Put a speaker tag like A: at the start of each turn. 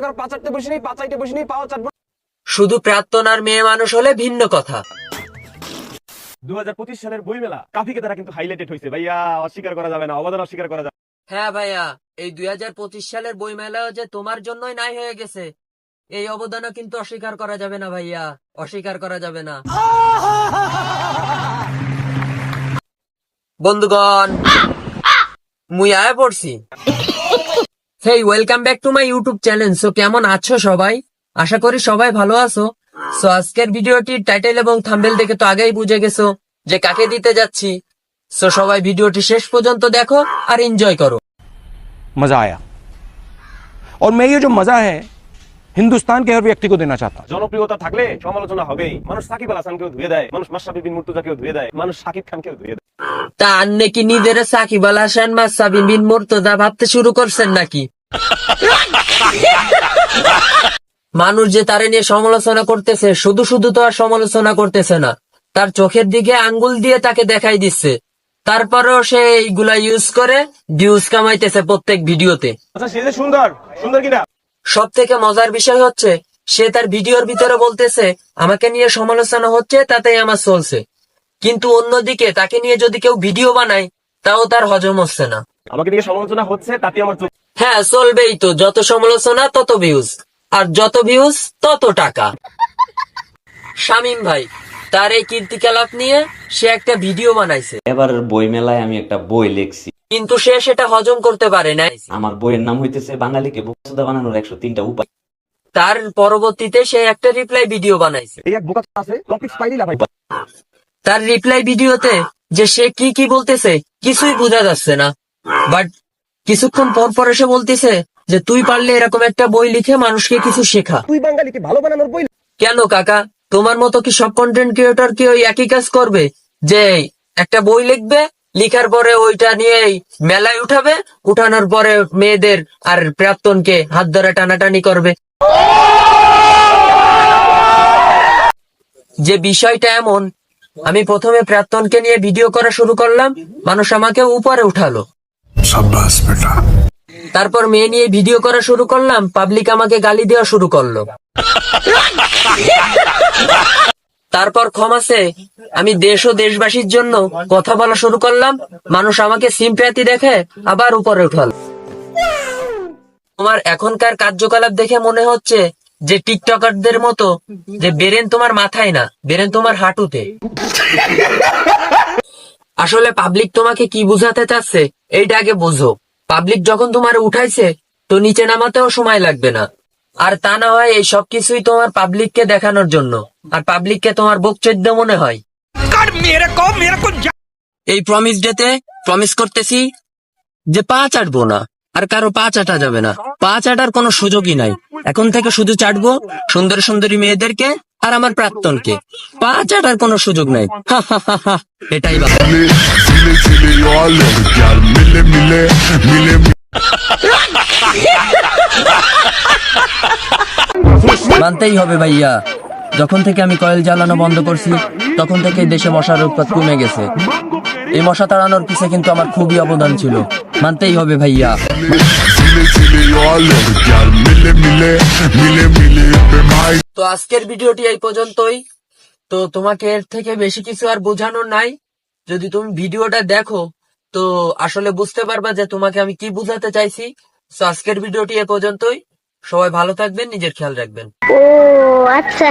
A: করো 5-8তে বসে নেই, 5-8তে বসে নেই, পাও চাটবো।
B: শুধু প্রাক্তন আর মেয়ে মানুষ হলে ভিন্ন কথা।
A: 2025 সালের বইমেলা কাফিকে তারা কিন্তু হাইলাইটেড হয়েছে ভাইয়া, অস্বীকার করা যাবে না, অবদান অস্বীকার করা যাবে।
B: হ্যাঁ ভাইয়া, এই 2025 সালের বইমেলা যে তোমার জন্যই নাই হয়ে গেছে, এই অবদানও কিন্তু অস্বীকার করা যাবে না ভাইয়া, অস্বীকার করা যাবে না। বন্ধুগণ, মুই আয়া পড়ছি। Hey, welcome back to my YouTube channel. So কেমন আছো সবাই? আশা করি সবাই ভালো আছো। সো আজকের ভিডিওটির টাইটেল এবং থাম্বনেল দেখে তো আগেই বুঝে গেছো যে কাকে দিতে যাচ্ছি। সো সবাই ভিডিওটি শেষ পর্যন্ত দেখো আর এনজয় করো।
C: मजा आया और मैं ये जो मजा है हिंदुस्तान के हर व्यक्ति को देना चाहता हूं।
A: জনপ্রিয়তা থাকলে সমালোচনা হবেই। মানুষ সাকিব আল হাসানকেও ধুয়ে দেয়, মানুষ মাশরাফি বিন মুর্তজাকেও ধুয়ে দেয়, মানুষ শাকিব খানকেও ধুয়ে দেয়।
B: তা আন্নে কি নিজের সাকিব আল হাসান মাশরাফি বিন মুর্তজা ভাবতে শুরু করছেন নাকি? মানুষ যে তারে নিয়ে সমালোচনা করতেছে, শুধু শুধু তো আর সমালোচনা করতেছে না, তার চোখের দিকে আঙ্গুল দিয়ে তাকে দেখাই দিচ্ছে। তারপরেও সে এইগুলা ইউজ করে ভিউজ কামাইতেছে প্রত্যেক ভিডিওতে।
A: আচ্ছা, সে যে সুন্দর, সুন্দর কিনা?
B: সব থেকে মজার বিষয় হচ্ছে সে তার ভিডিওর ভিতরে বলতেছে আমাকে নিয়ে সমালোচনা হচ্ছে, তাতেই আমার চলছে। কিন্তু অন্যদিকে তাকে নিয়ে যদি কেউ ভিডিও বানায় তাও তার হজম হচ্ছে না।
A: আমাকে নিয়ে সমালোচনা হচ্ছে, তাতে আমার চোখ।
B: হ্যাঁ, চলবেই তো, যত সমালোচনা তত ভিউজ, আর যত ভিউজ তত টাকা। শামীম ভাই তার এই কীর্তিকলাপ নিয়ে সে একটা ভিডিও বানাইছে,
D: এবার বই মেলায় আমি একটা বই লিখছি।
B: কিন্তু সে সেটা হজম করতে পারে নাই।
D: আমার বইয়ের নাম হইতেছে বাঙালিকে বোকা বানানোর 103টা উপায়।
B: তার পরবর্তীতে সে একটা রিপ্লাই ভিডিও বানাইছে।
A: এই এক বোকা আছে, টপিক পাইলি লাগাই।
B: তার রিপ্লাই ভিডিওতে যে সে কি কি বলতেছে কিছুই বোঝা যাচ্ছে না, বাট কিছুক্ষণ পর পর এসে বলতেছে যে তুই পারলে এরকম একটা বই লিখে মানুষকে কিছু শেখা।
A: তুই বাঙালিকে ভালো বানানোর বই।
B: কেন কাকা, তোমার মতো কি সব কন্টেন্ট ক্রিয়েটর কি ওই একই কাজ করবে, যে একটা বই লিখবে, লিখার পরে ওইটা নিয়েই মেলায় উঠাবে, উঠানোর পরে মেয়েদের আর প্রাক্তনকে হাত ধরে টানাটানি করবে? যে বিষয়টা এমন, আমি প্রথমে প্রাক্তনকে নিয়ে ভিডিও করা শুরু করলাম, মানুষ আমাকে উপরে উঠালো। তারপর মেয়ে নিয়ে ভিডিও করা শুরু করলাম, পাবলিক আমাকে গালি দেওয়া শুরু করলো। তারপর ক্ষমাসে আমি দেশ ও দেশবাসীর জন্য কথা বলা শুরু করলাম, মানুষ আমাকে সিম্প্যাথি দেখে আবার উপরে উঠালো। তোমার এখনকার কার্যকলাপ দেখে মনে হচ্ছে যে টিকটকারদের মতো, যে বেরেন তোমার মাথায় না, বেরেন তোমার হাঁটুতে। আসলে পাবলিক তোমাকে কি বুঝাতে চাচ্ছে এইটা আগে বোঝো। পাবলিক যখন তোমার উঠাইছে তো নিচে নামাতেও সময় লাগবে না, আর তা না হয় এই সব কিছুই তোমার পাবলিককে দেখানোর জন্য, আর পাবলিককে তোমার বকচোদ্য মনে হয়। এই প্রমিস ডেতে প্রমিস করতেছি যে পা চাটবো না, আর কারো পা চাটা যাবে না, পা চাটার কোনো সুযোগই নাই। এখন থেকে শুধু চাটবো সুন্দর সুন্দরী মেয়েদেরকে আর আমার প্রাক্তনকে, পা চাটার কোনো সুযোগ নাই। এটাই ভালো। মানতেই হবে ভাইয়া, যখন থেকে আমি কয়েল জ্বালানো বন্ধ করছি তখন থেকে দেশে মশার উৎপাত কমে গেছে। এই মশা তাড়ানোর পিছে কিন্তু আমার খুবই অবদান ছিল, মানতেই হবে ভাইয়া। তো আজকের ভিডিওটি এই পর্যন্তই। তো তোমাকে এর থেকে বেশি কিছু আর বোঝানোর নাই। যদি তুমি ভিডিওটা দেখো তো আসলে বুঝতে পারবা যে তোমাকে আমি কি বুঝাতে চাইছি। তো আজকের ভিডিওটি এ পর্যন্তই। সবাই ভালো থাকবেন, নিজের খেয়াল রাখবেন।
E: ও আচ্ছা।